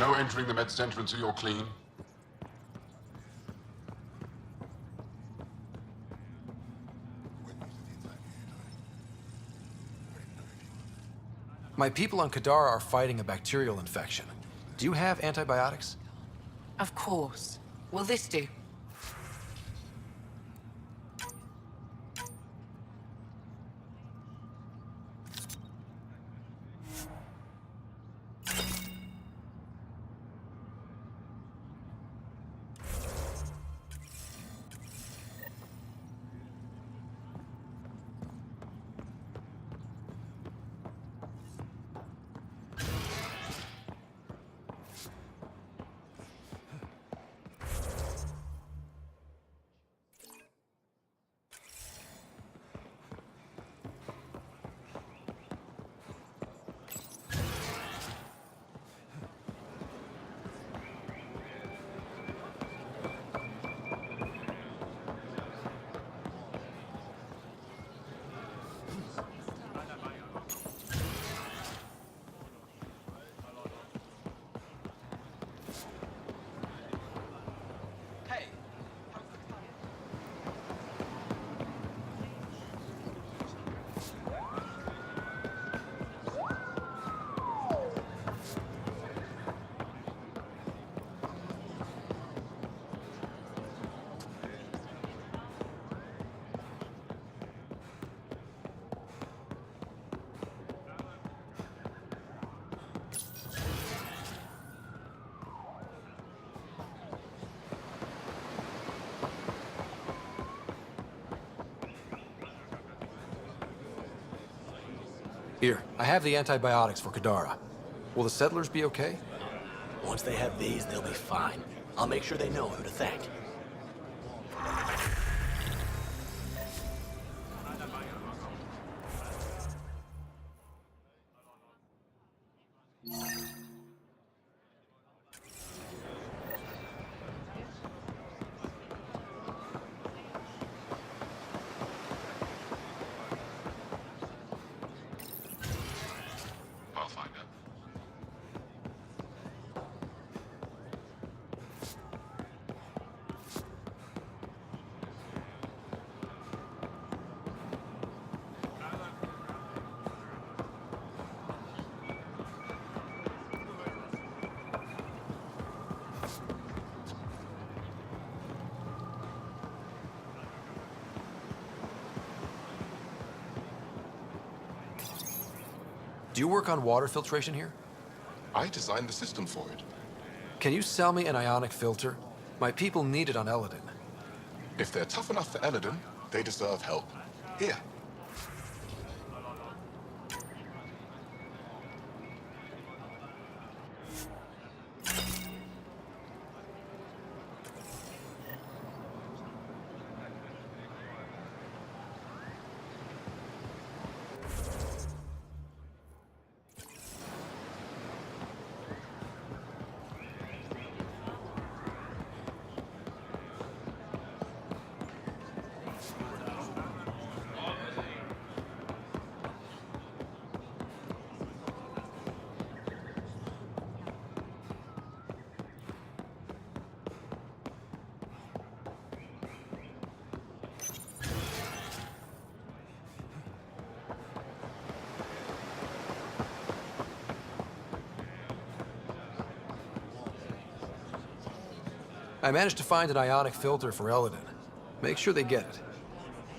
No entering the med center until you're clean. My people on Kadaре are fighting a bacterial infection. Do you have antibiotics? Of course. Will this do? Here, I have the antibiotics for Kadaре. Will the settlers be okay? Once they have these, they'll be fine. I'll make sure they know who to thank. Do you work on water filtration here? I designed the system for it. Can you sell me an ionic filter? My people need it on Eoaadene. If they're tough enough for Eoaadene, they deserve help. Here. I managed to find an ionic filter for Eoaadene. Make sure they get it.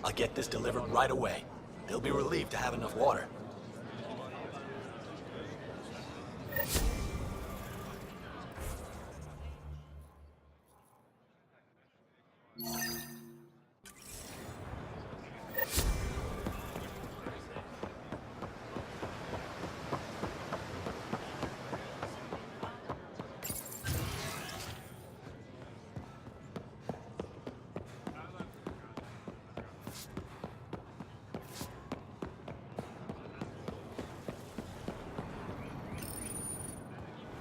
I'll get this delivered right away. They'll be relieved to have enough water.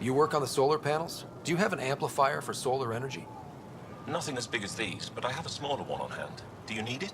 You work on the solar panels? Do you have an amplifier for solar energy? Nothing as big as these, but I have a smaller one on hand. Do you need it?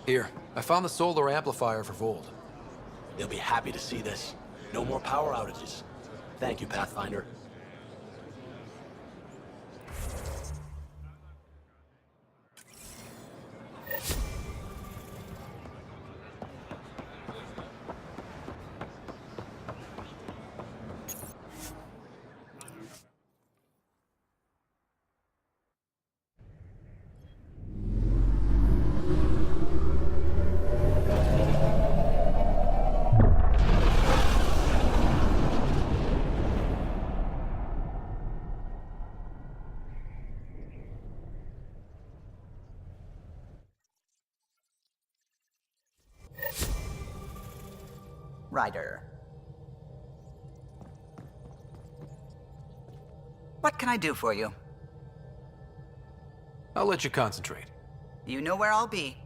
Here, I found the solar amplifier for Voeld. They'll be happy to see this. No more power outages. Thank you, Pathfinder. Ryder. What can I do for you? I'll let you concentrate. You know where I'll be.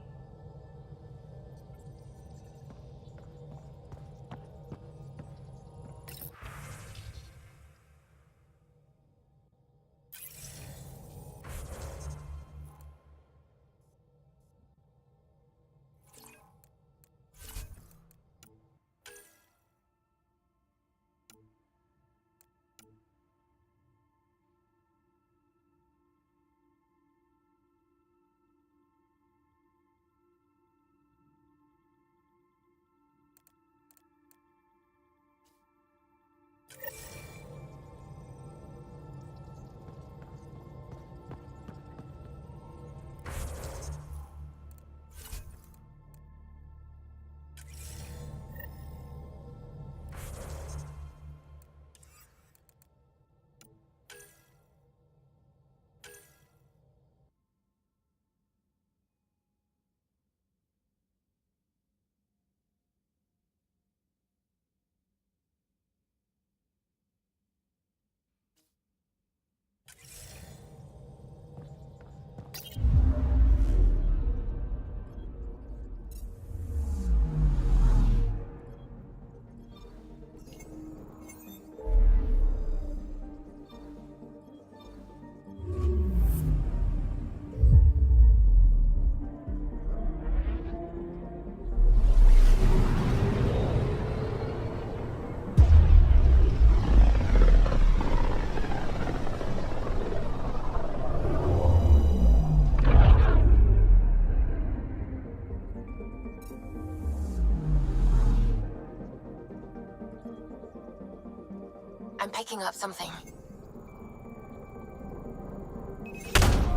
I'm picking up something.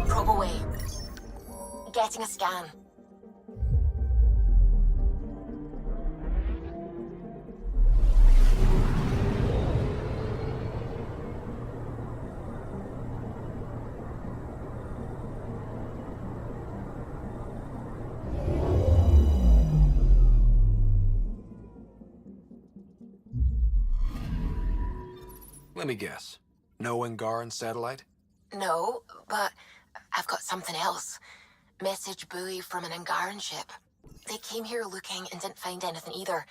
Probe away. Getting a scan. Let me guess. No Angaran satellite? No, but I've got something else. Message buoy from an Angaran ship. They came here looking and didn't find anything either.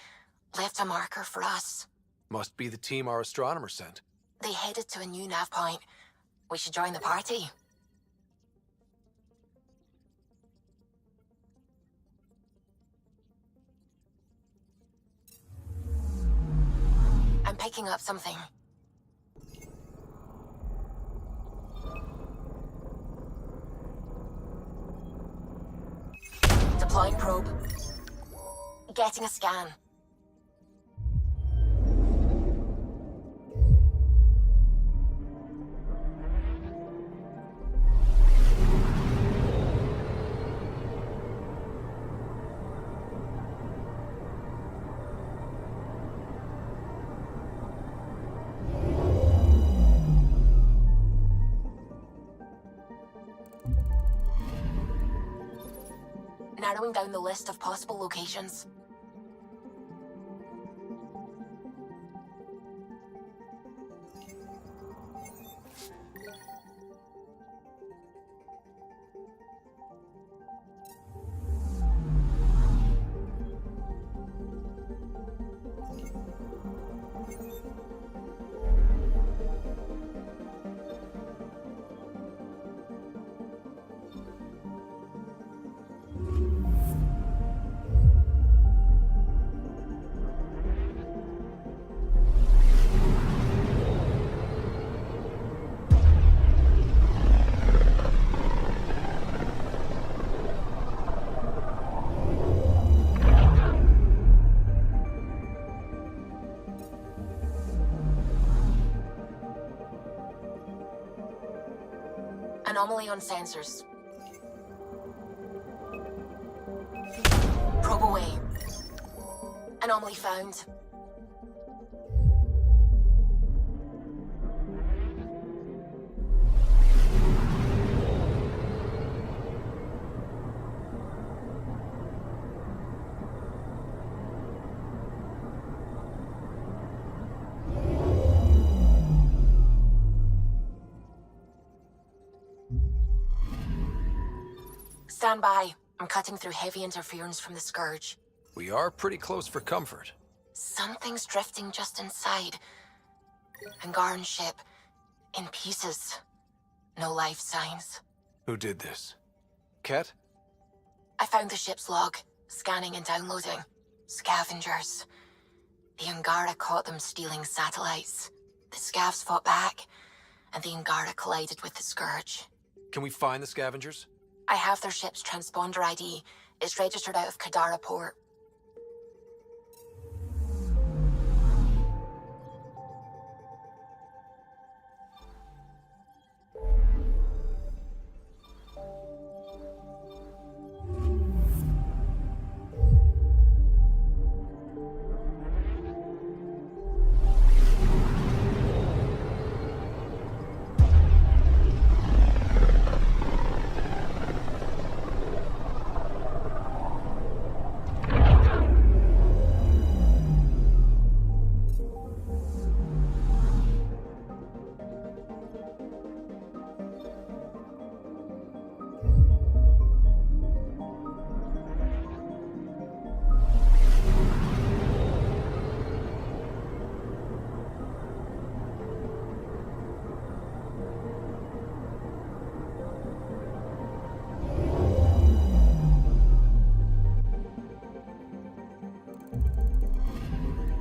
Left a marker for us. Must be the team our astronomer sent. They headed to a new nav point. We should join the party. I'm picking up something. Deploying probe. Getting a scan. Narrowing down the list of possible locations. Anomaly on sensors. Probe away. Anomaly found. Stand by. I'm cutting through heavy interference from the Scourge. We are pretty close for comfort. Something's drifting just inside. Angaran ship. In pieces. No life signs. Who did this? Ket? I found the ship's log. Scanning and downloading. Scavengers. The Angara caught them stealing satellites. The Scavs fought back. And the Angara collided with the Scourge. Can we find the scavengers? I have their ship's transponder ID. It's registered out of Kadaare port.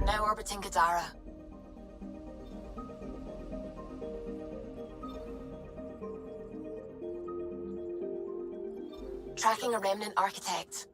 Now orbiting Kadaare. Tracking a remnant architect.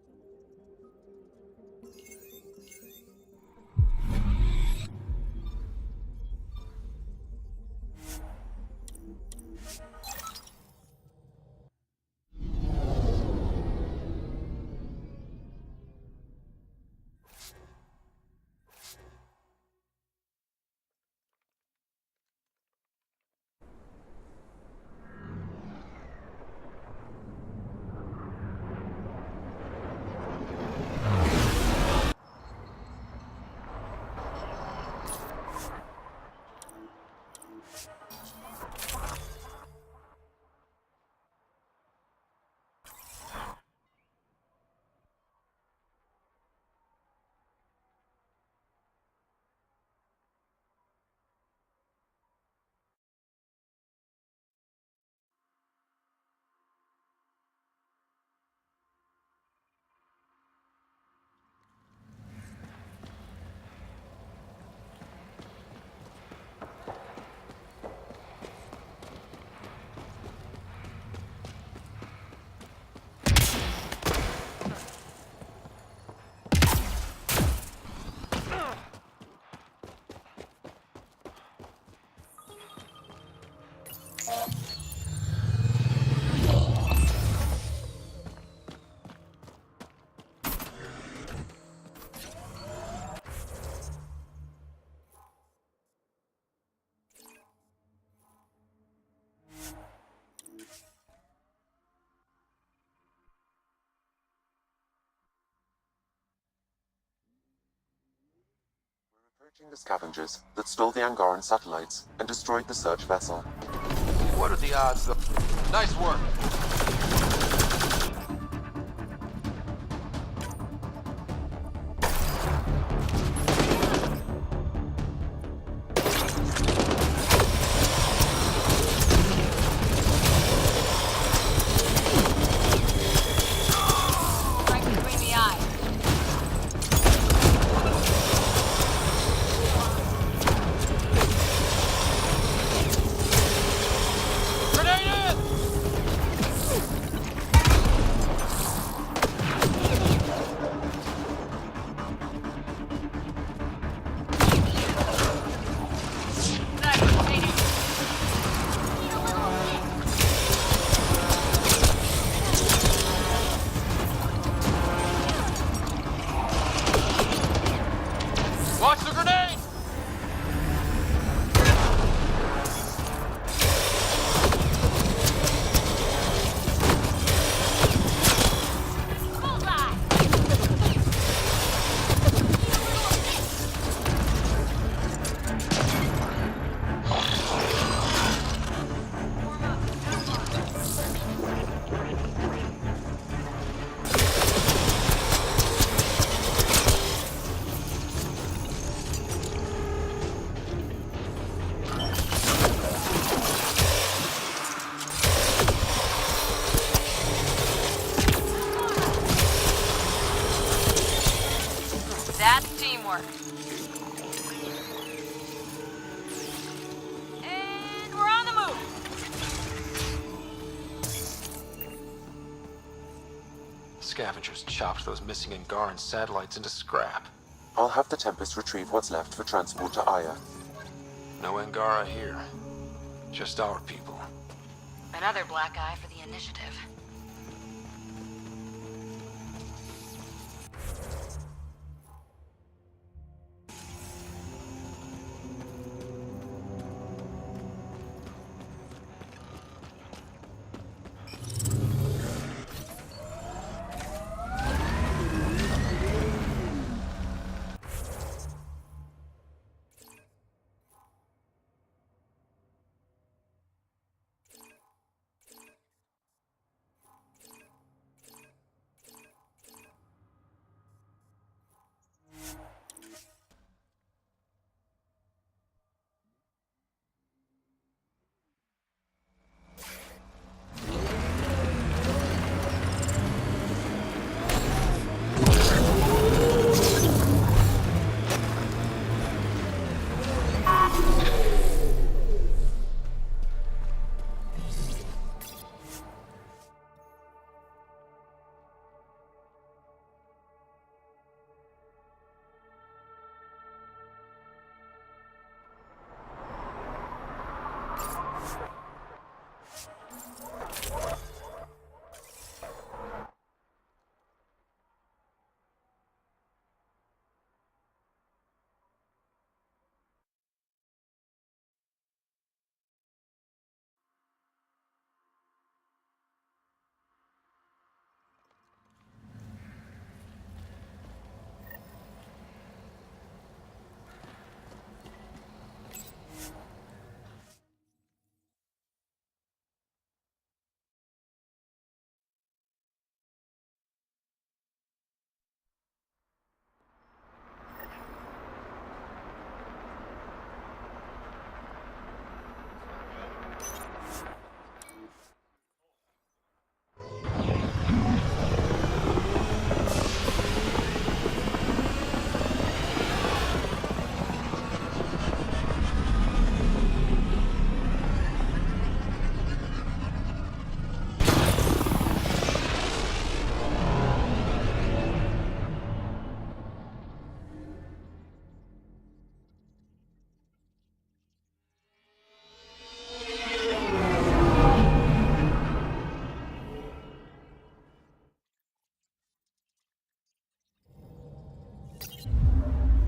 Approaching the scavengers that stole the Angaran satellites and destroyed the search vessel. What are the odds, though? Nice work. Grenade! more. And we're on the move! Scavengers chopped those missing Angaran satellites into scrap. I'll have the Tempest retrieve what's left for transport to Aya. No Angara here. Just our people. Another black eye for the initiative.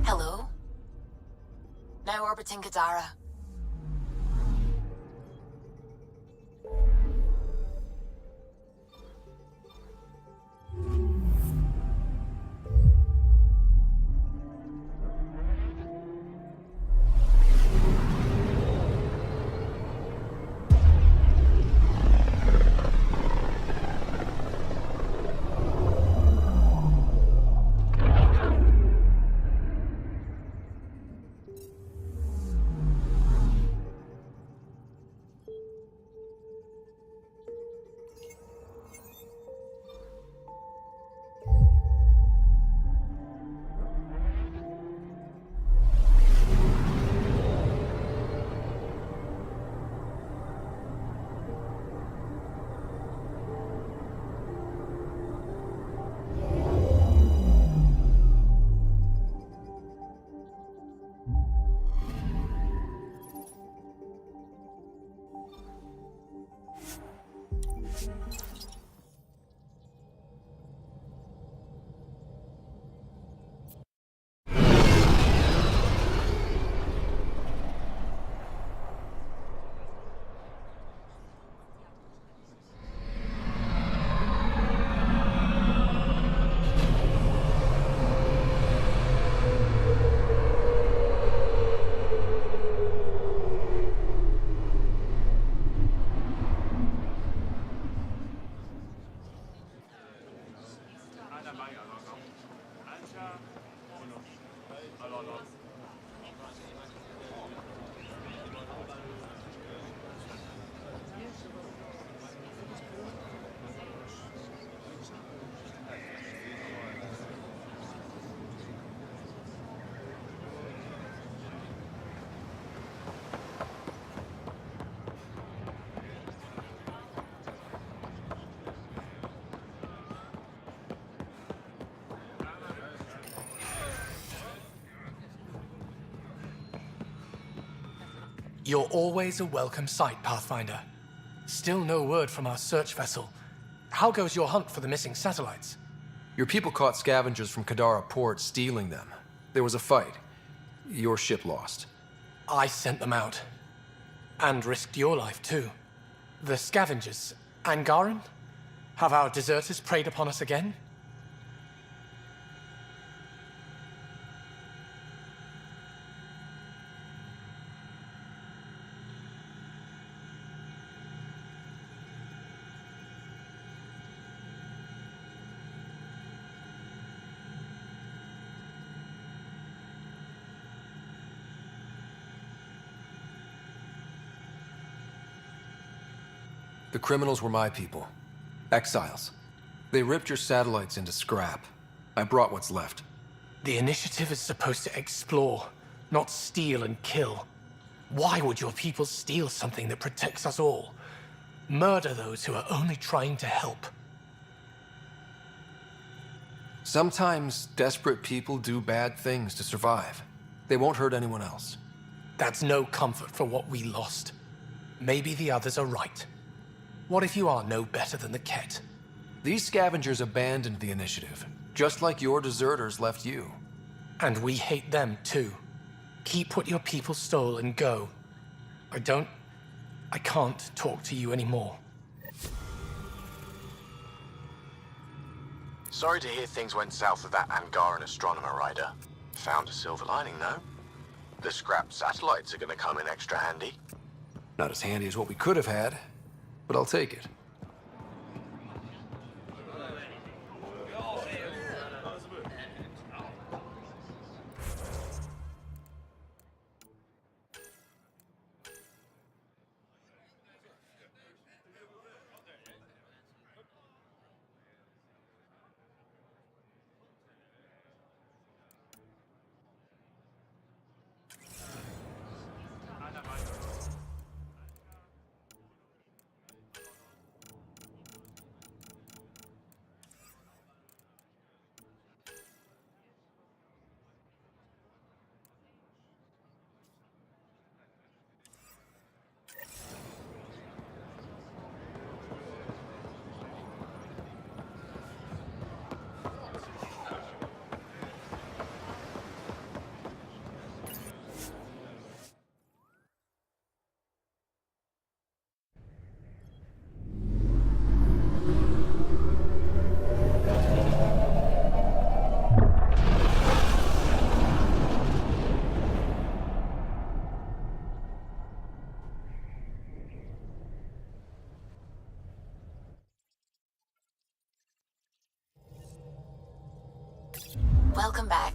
Hello? Now orbiting Kadaре. You're always a welcome sight, Pathfinder. Still no word from our search vessel. How goes your hunt for the missing satellites? Your people caught scavengers from Kadaare port stealing them. There was a fight. Your ship lost. I sent them out. And risked your life, too. The scavengers, Angaran? Have our deserters preyed upon us again? The criminals were my people. Exiles. They ripped your satellites into scrap. I brought what's left. The initiative is supposed to explore, not steal and kill. Why would your people steal something that protects us all? Murder those who are only trying to help. Sometimes desperate people do bad things to survive. They won't hurt anyone else. That's no comfort for what we lost. Maybe the others are right. What if you are no better than the Ket? These scavengers abandoned the initiative, just like your deserters left you. And we hate them too. Keep what your people stole and go. I can't talk to you anymore. Sorry to hear things went south with that Angaran astronomer rider. Found a silver lining, though. The scrapped satellites are gonna come in extra handy. Not as handy as what we could have had, but I'll take it. Welcome back.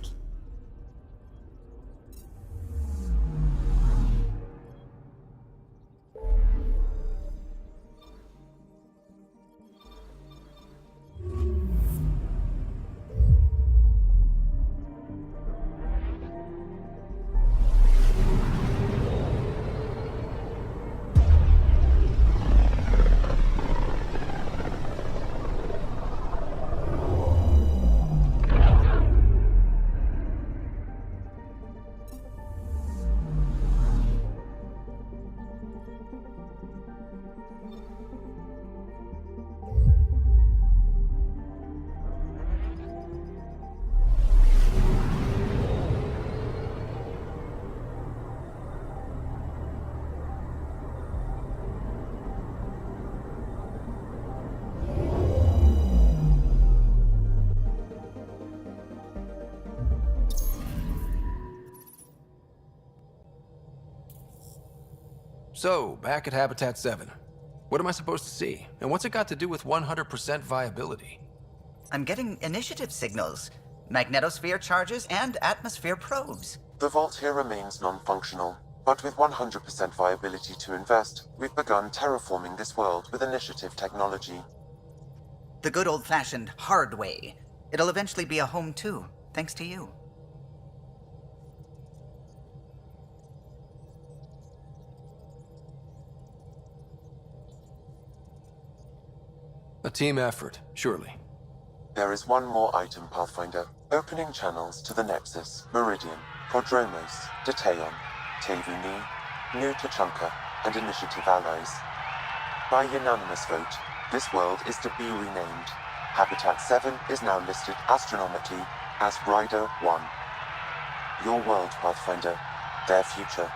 So, back at Habitat 7. What am I supposed to see? And what's it got to do with 100% viability? I'm getting initiative signals, magnetosphere charges, and atmosphere probes. The vault here remains non-functional, but with 100% viability to invest, we've begun terraforming this world with initiative technology. The good old-fashioned hard way. It'll eventually be a home too, thanks to you. A team effort, surely. There is one more item, Pathfinder. Opening channels to the Nexus, Meridian, Prodromos, Detaeon, Tevuni, New Tachanka, and Initiative allies. By unanimous vote, this world is to be renamed. Habitat 7 is now listed astronomically as Rider 1. Your world, Pathfinder. Their future.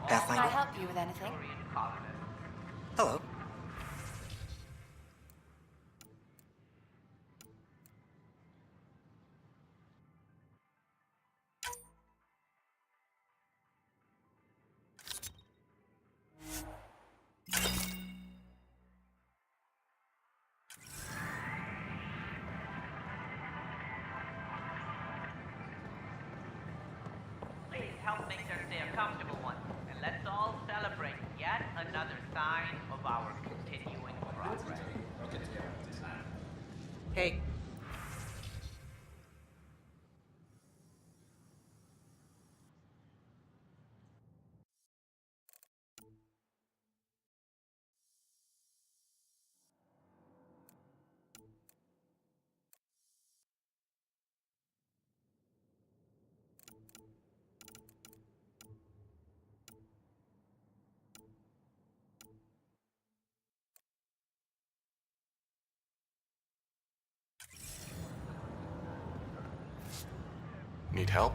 Pathfinder? Can I help you with anything? Hello. Please help make their stay a comfortable one, and let's all celebrate yet another sign of our continuing progress. Hey. Need help?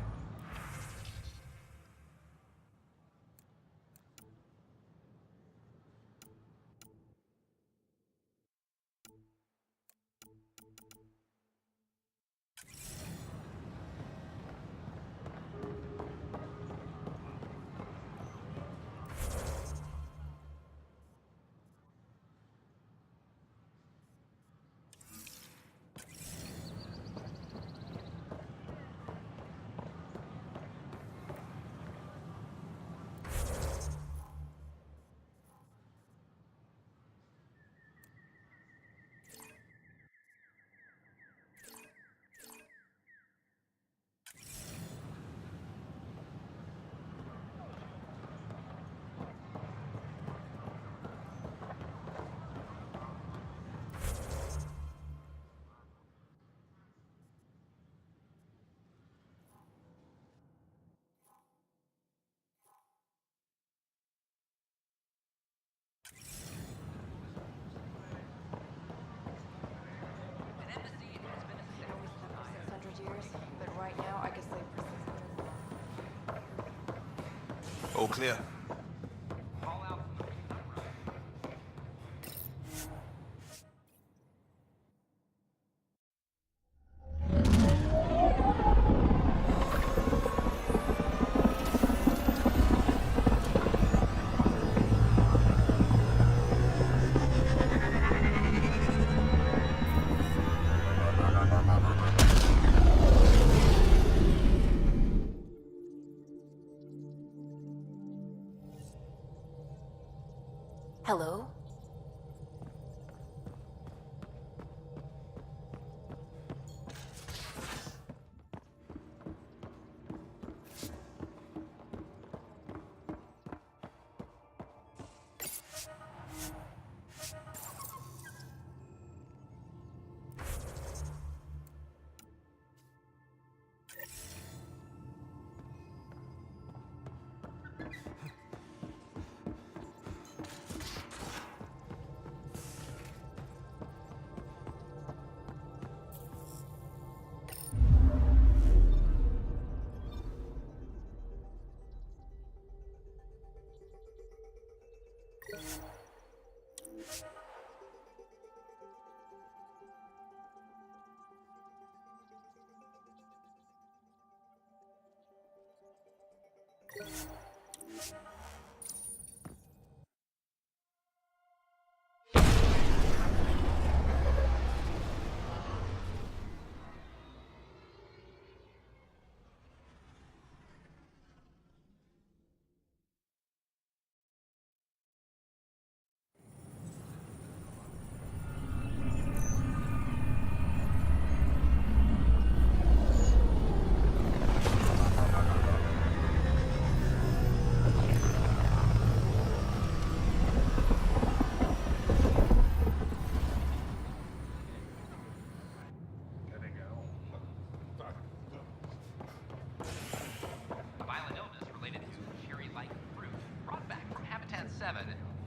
All clear. Call out from the Hello?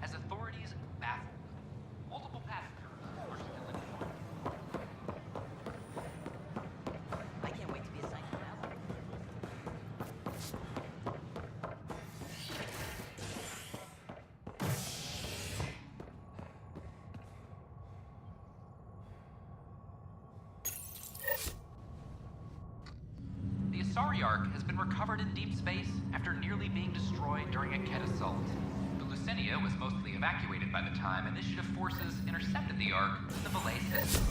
has authorities baffled. Multiple passengers are still in I can't wait to be assigned to that one. The Asari Ark has been recovered in deep space after nearly being destroyed during a Ket assault. Lucinia was mostly evacuated by the time Initiative forces intercepted the Ark in the Belay system.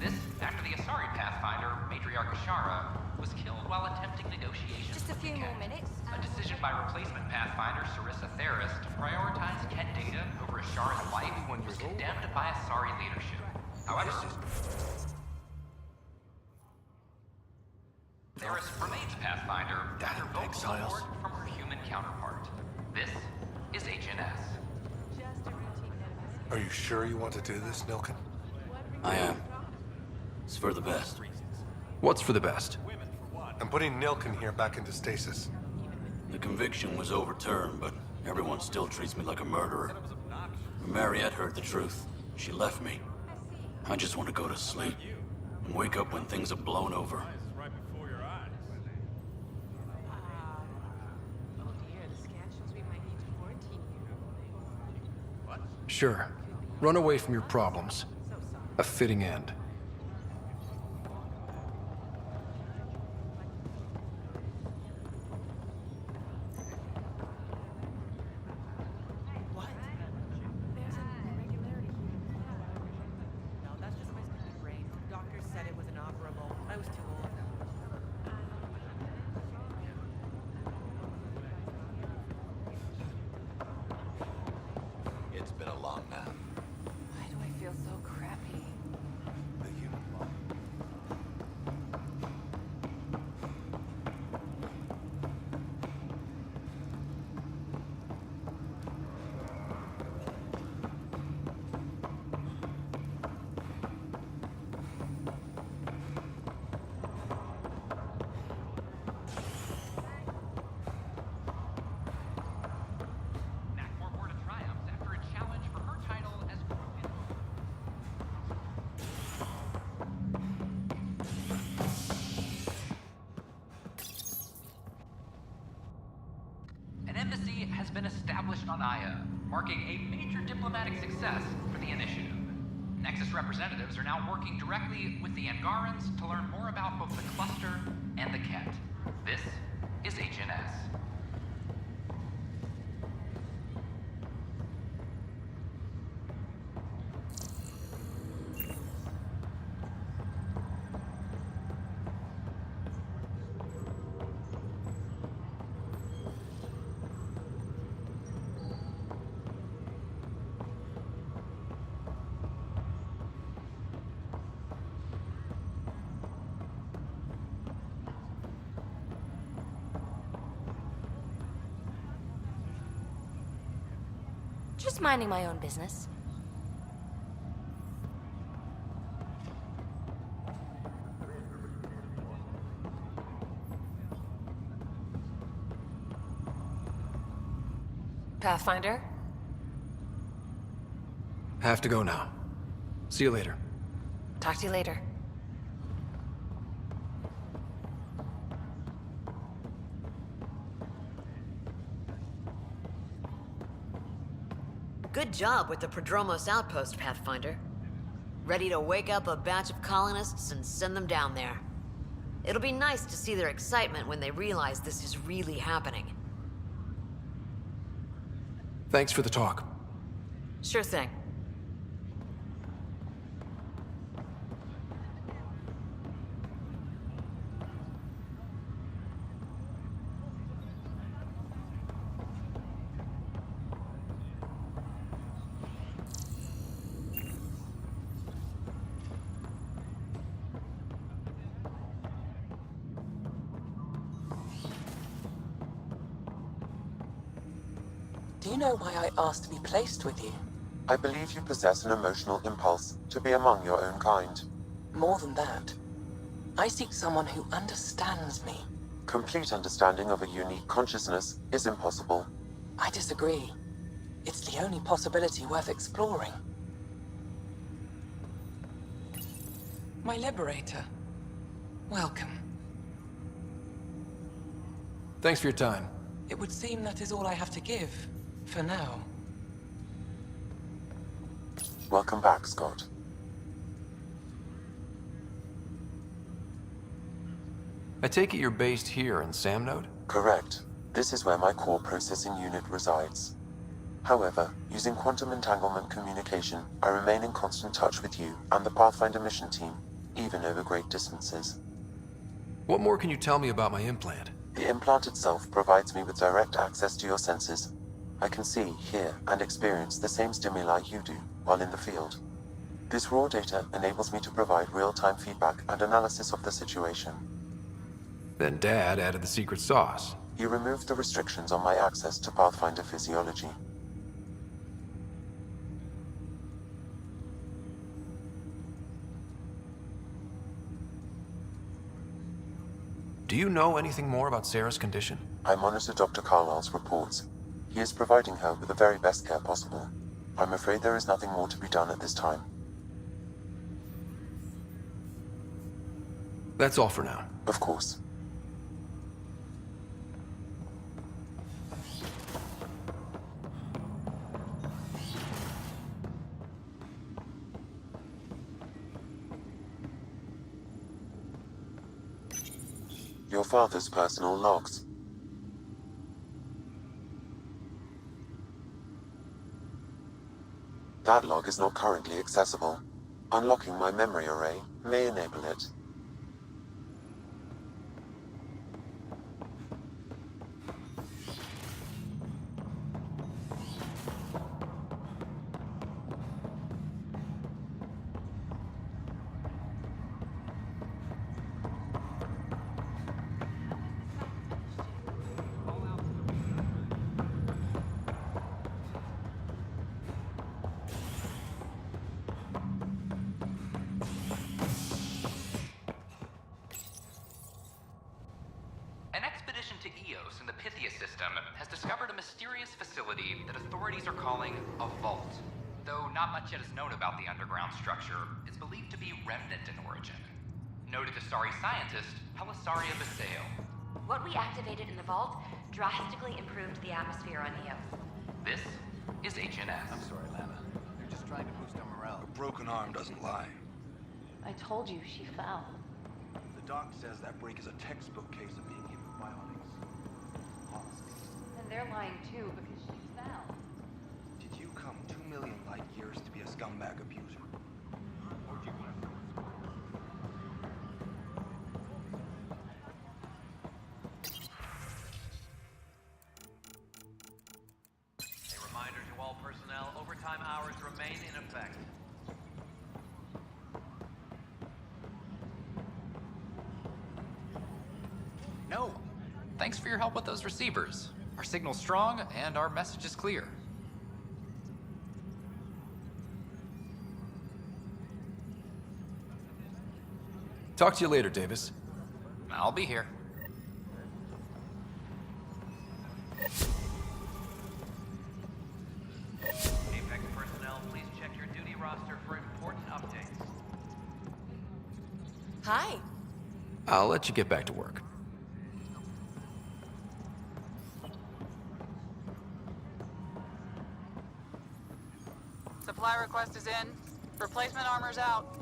This after the Asari Pathfinder, Matriarch Ashara, was killed while attempting negotiations. Just a few more minutes. A decision by replacement Pathfinder Sarissa Theris to prioritize Ket data over Ashara's life was condemned by Asari leadership. However, Theris remains Pathfinder after vocal support from her human counterpart. This is HNS. Are you sure you want to do this, Nilken? I am. It's for the best. What's for the best? I'm putting Nilken here back into stasis. The conviction was overturned, but everyone still treats me like a murderer. Mariette heard the truth. She left me. I just want to go to sleep and wake up when things have blown over. Sure. Run away from your problems. A fitting end. What? There's an irregularity here. No, that's just my stupid brain. Doctors said it was inoperable. I was too old. It's been a long nap. Why do I feel so crappy? been established on Aya, marking a major diplomatic success for the initiative. Nexus representatives are now working directly with the Angarans to learn more about both the cluster and the Ket. This is HNS. Just minding my own business. Pathfinder? Have to go now. See you later. Talk to you later. Good job with the Prodromos outpost, Pathfinder. Ready to wake up a batch of colonists and send them down there. It'll be nice to see their excitement when they realize this is really happening. Thanks for the talk. Sure thing. Do you know why I asked to be placed with you? I believe you possess an emotional impulse to be among your own kind. More than that, I seek someone who understands me. Complete understanding of a unique consciousness is impossible. I disagree. It's the only possibility worth exploring. My liberator. Welcome. Thanks for your time. It would seem that is all I have to give, for now. Welcome back, Scott. I take it you're based here in Samnode? Correct. This is where my core processing unit resides. However, using quantum entanglement communication, I remain in constant touch with you and the Pathfinder mission team, even over great distances. What more can you tell me about my implant? The implant itself provides me with direct access to your senses. I can see, hear, and experience the same stimuli you do while in the field. This raw data enables me to provide real-time feedback and analysis of the situation. Then Dad added the secret sauce. He removed the restrictions on my access to Pathfinder physiology. Do you know anything more about Sarah's condition? I monitor Dr. Carlisle's reports. He is providing her with the very best care possible. I'm afraid there is nothing more to be done at this time. That's all for now. Of course. Your father's personal logs. That log is not currently accessible. Unlocking my memory array may enable it. has discovered a mysterious facility that authorities are calling a vault. Though not much yet is known about the underground structure, it's believed to be remnant in origin. Noted Asari scientist, Helisaria Basale. What we activated in the vault drastically improved the atmosphere on Io. This is HNS. I'm sorry, Lana. They're just trying to boost our morale. A broken arm doesn't lie. I told you she fell. The doc says that break is a textbook case of being hit with bionics. And they're lying too, because she fell. Did you come 2 million light years to be a scumbag abuser? A reminder to all personnel, overtime hours remain in effect. No. Thanks for your help with those receivers. Our signal's strong, and our message is clear. Talk to you later, Davis. I'll be here. Apex personnel, please check your duty roster for important updates. Hi. I'll let you get back to work. Supply request is in. Replacement armor's out.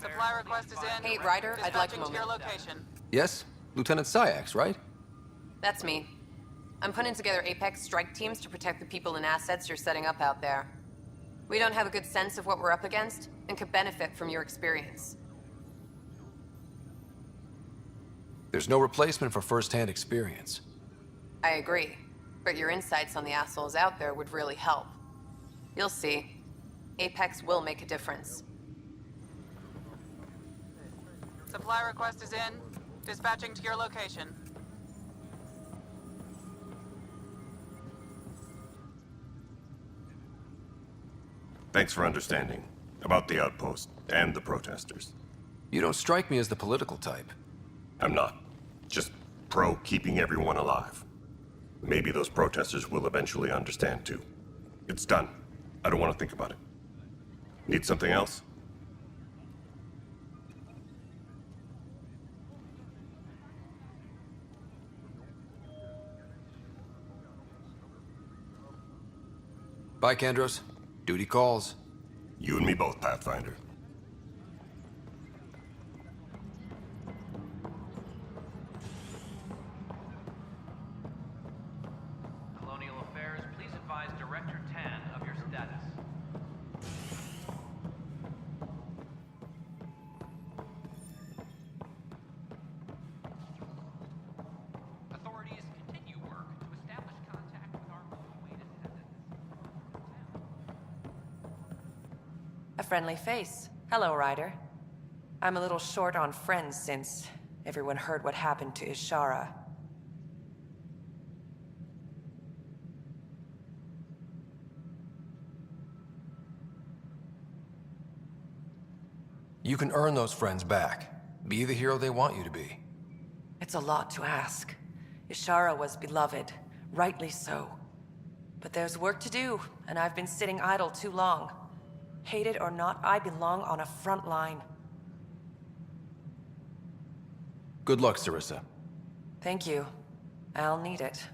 Supply request is in. Hey, Ryder, I'd like a Dispatching to your moment. location. Yes? Lieutenant Syax, right? That's me. I'm putting together Apex strike teams to protect the people and assets you're setting up out there. We don't have a good sense of what we're up against, and could benefit from your experience. There's no replacement for first-hand experience. I agree, but your insights on the assholes out there would really help. You'll see. Apex will make a difference. Supply request is in. Dispatching to your location. Thanks for understanding about the outpost and the protesters. You don't strike me as the political type. I'm not. Just pro keeping everyone alive. Maybe those protesters will eventually understand too. It's done. I don't want to think about it. Need something else? Bye, Kandros. Duty calls. You and me both, Pathfinder. Colonial Affairs, please advise Director Tan of your status. Authorities continue work to establish contact with our latest A friendly face. Hello, Ryder. I'm a little short on friends since everyone heard what happened to Ishara. You can earn those friends back. Be the hero they want you to be. It's a lot to ask. Ishara was beloved, rightly so. But there's work to do, and I've been sitting idle too long. Hate it or not, I belong on a front line. Good luck, Sarissa. Thank you. I'll need it.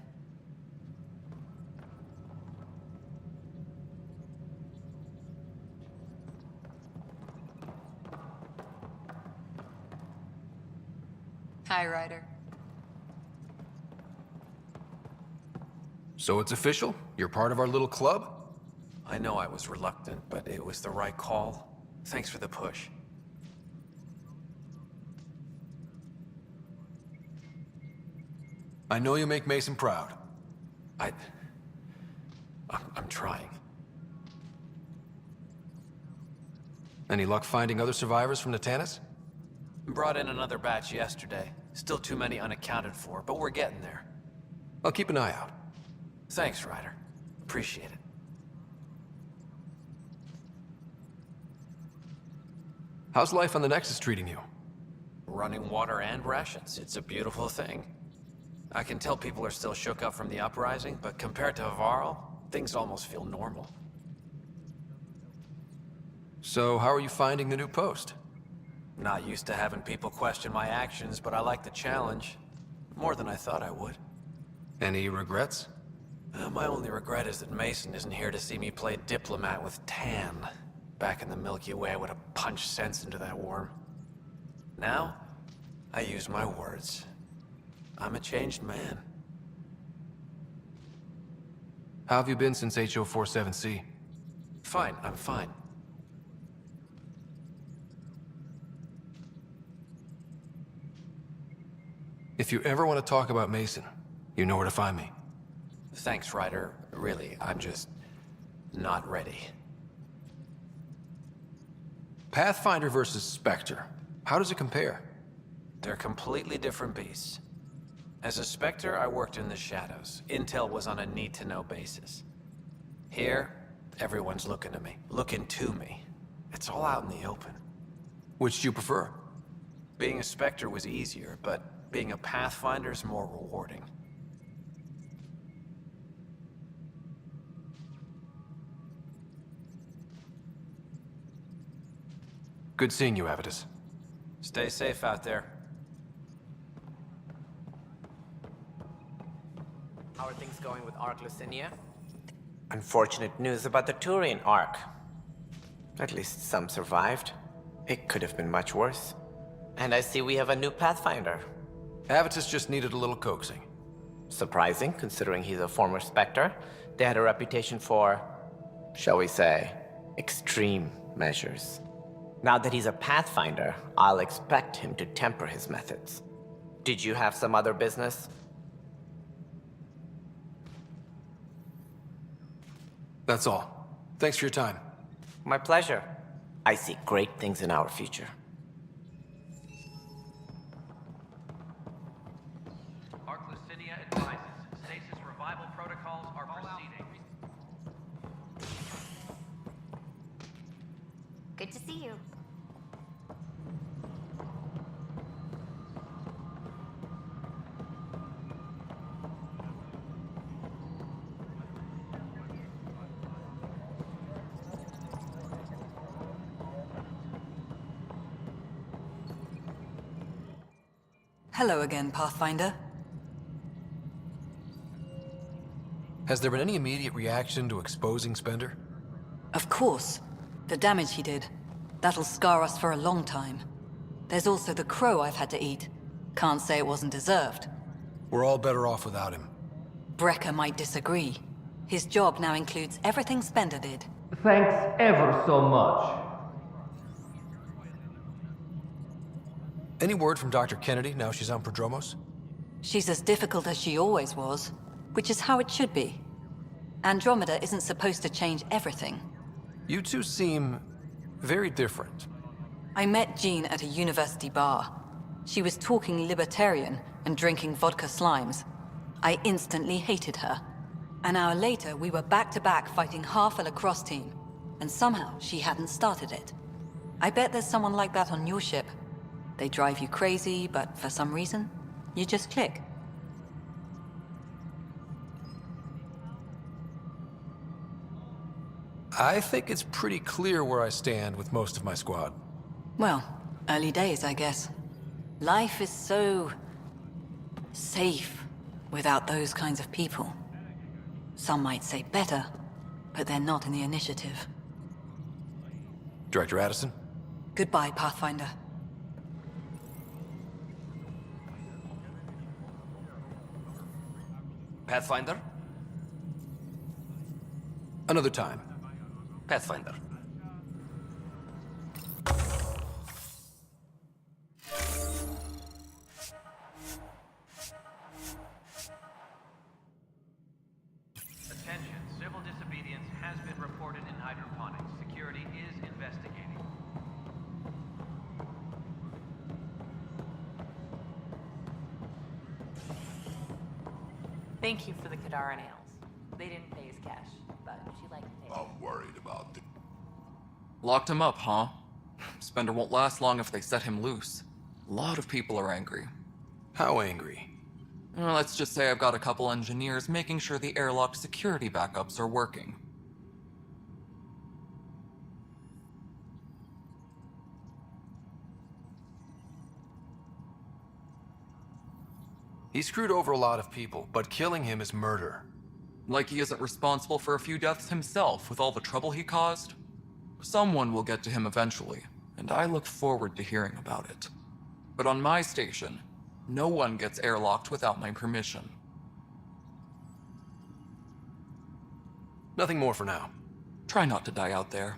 Hi, Ryder. So it's official? You're part of our little club? I know I was reluctant, but it was the right call. Thanks for the push. I know you make Mason proud. I'm trying. Any luck finding other survivors from Natanis? Brought in another batch yesterday. Still too many unaccounted for, but we're getting there. I'll keep an eye out. Thanks, Ryder. Appreciate it. How's life on the Nexus treating you? Running water and rations. It's a beautiful thing. I can tell people are still shook up from the uprising, but compared to Varl, things almost feel normal. So, how are you finding the new post? Not used to having people question my actions, but I like the challenge. More than I thought I would. Any regrets? My only regret is that Mason isn't here to see me play diplomat with Tan. Back in the Milky Way, I would have punched sense into that worm. Now, I use my words. I'm a changed man. How have you been since HO47C? Fine, I'm fine. If you ever want to talk about Mason, you know where to find me. Thanks, Ryder. Really, I'm just not ready. Pathfinder versus Spectre. How does it compare? They're completely different beasts. As a Spectre, I worked in the shadows. Intel was on a need-to-know basis. Here, everyone's looking to me. Looking to me. It's all out in the open. Which do you prefer? Being a Spectre was easier, but being a Pathfinder is more rewarding. Good seeing you, Avitus. Stay safe out there. How are things going with Ark Lucinia? Unfortunate news about the Turian Ark. At least some survived. It could have been much worse. And I see we have a new Pathfinder. Avitus just needed a little coaxing. Surprising, considering he's a former Spectre. They had a reputation for, shall we say, extreme measures. Now that he's a Pathfinder, I'll expect him to temper his methods. Did you have some other business? That's all. Thanks for your time. My pleasure. I see great things in our future. Ark Lucinia advises stasis revival protocols are proceeding. Good to see you. Hello again, Pathfinder. Has there been any immediate reaction to exposing Spender? Of course. The damage he did. That'll scar us for a long time. There's also the crow I've had to eat. Can't say it wasn't deserved. We're all better off without him. Brecker might disagree. His job now includes everything Spender did. Thanks ever so much. Any word from Dr. Kennedy now she's on Prodromos? She's as difficult as she always was, which is how it should be. Andromeda isn't supposed to change everything. You two seem very different. I met Jean at a university bar. She was talking libertarian and drinking vodka slimes. I instantly hated her. An hour later, we were back-to-back fighting half a lacrosse team, and somehow she hadn't started it. I bet there's someone like that on your ship. They drive you crazy, but for some reason, you just click. I think it's pretty clear where I stand with most of my squad. Well, early days, I guess. Life is so safe without those kinds of people. Some might say better, but they're not in the initiative. Director Addison? Goodbye, Pathfinder. Pathfinder? Another time. Pathfinder. Attention, civil disobedience has been reported in hydroponics. Security is investigating. Thank you for the Kadaре nails. They didn't pay his cash, but she liked to pay. I'm worried about the... Locked him up, huh? Spender won't last long if they set him loose. A lot of people are angry. How angry? Well, let's just say I've got a couple engineers making sure the airlock security backups are working. He screwed over a lot of people, but killing him is murder. Like he isn't responsible for a few deaths himself with all the trouble he caused? Someone will get to him eventually, and I look forward to hearing about it. But on my station, no one gets airlocked without my permission. Nothing more for now. Try not to die out there.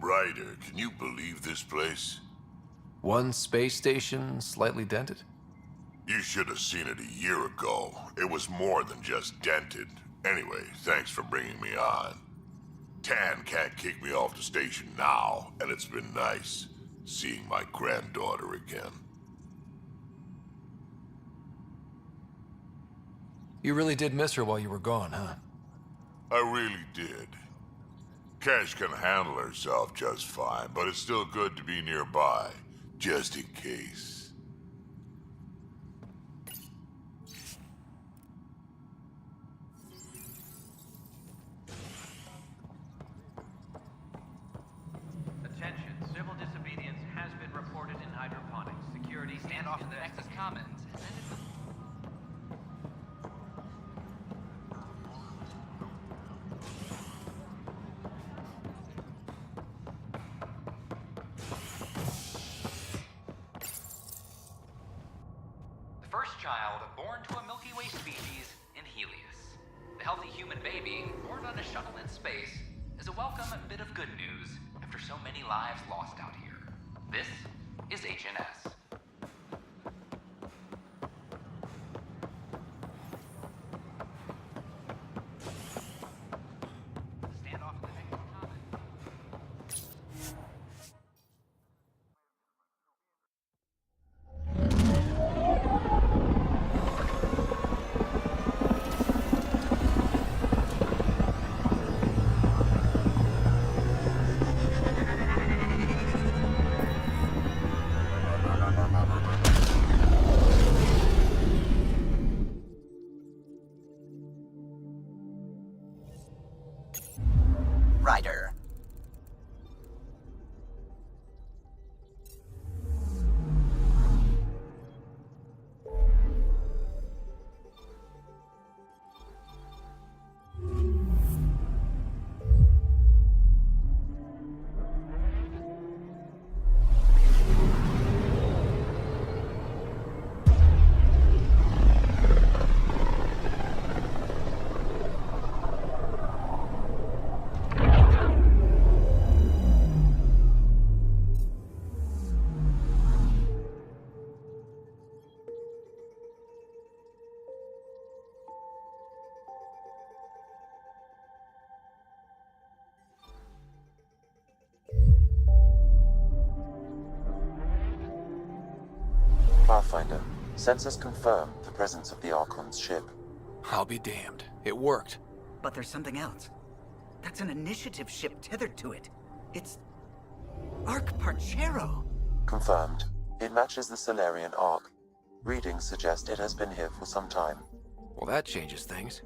Ryder, can you believe this place? One space station, slightly dented? You should have seen it a year ago. It was more than just dented. Anyway, thanks for bringing me on. Tan can't kick me off the station now, and it's been nice seeing my granddaughter again. You really did miss her while you were gone, huh? I really did. Cash can handle herself just fine, but it's still good to be nearby, just in case. Attention, civil disobedience has been reported in hydroponics. Security standoff in the Nexus Commons. Child born to a Milky Way species in Helios. The healthy human baby, born on a shuttle in space, is a welcome bit of good news after so many lives lost out here. This is HNS. Ryder. Pathfinder, sensors confirm the presence of the Archon's ship. I'll be damned. It worked. But there's something else. That's an initiative ship tethered to it. It's... Arc Parchero. Confirmed. It matches the Solarian Arc. Readings suggest it has been here for some time. Well, that changes things.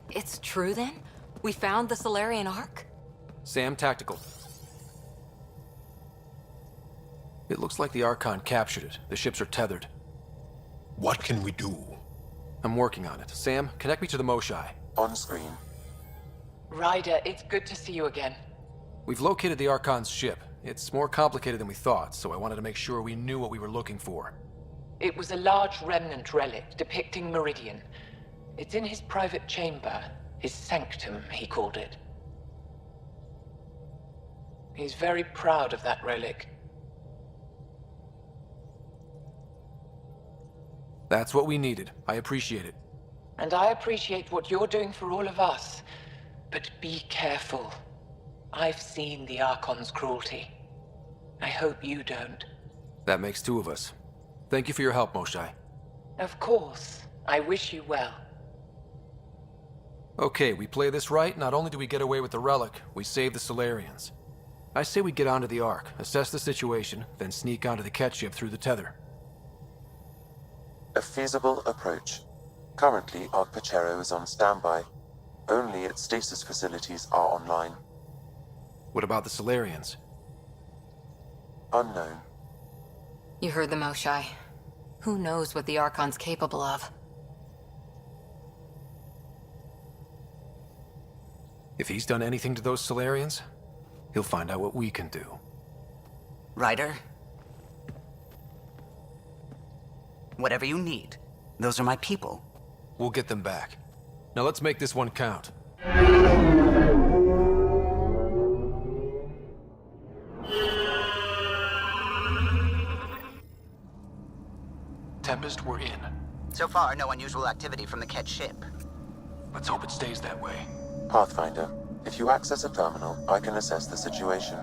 It's true then? We found the Solarian Ark? Sam, tactical. It looks like the Archon captured it. The ships are tethered. What can we do? I'm working on it. Sam, connect me to the Moshai. On screen. Ryder, it's good to see you again. We've located the Archon's ship. It's more complicated than we thought, so I wanted to make sure we knew what we were looking for. It was a large remnant relic depicting Meridian. It's in his private chamber. His sanctum, he called it. He's very proud of that relic. That's what we needed. I appreciate it. And I appreciate what you're doing for all of us. But be careful. I've seen the Archon's cruelty. I hope you don't. That makes two of us. Thank you for your help, Moshae. Of course. I wish you well. Okay, we play this right, not only do we get away with the relic, we save the Solarians. I say we get onto the Ark, assess the situation, then sneak onto the Ket ship through the tether. A feasible approach. Currently, Ark Pachero is on standby. Only its stasis facilities are online. What about the Solarians? Unknown. You heard the Moshae. Who knows what the Archon's capable of? If he's done anything to those Solarians, he'll find out what we can do. Ryder? Whatever you need. Those are my people. We'll get them back. Now let's make this one count. Tempest, we're in. So far, no unusual activity from the Ket ship. Let's hope it stays that way. Pathfinder, if you access a terminal, I can assess the situation.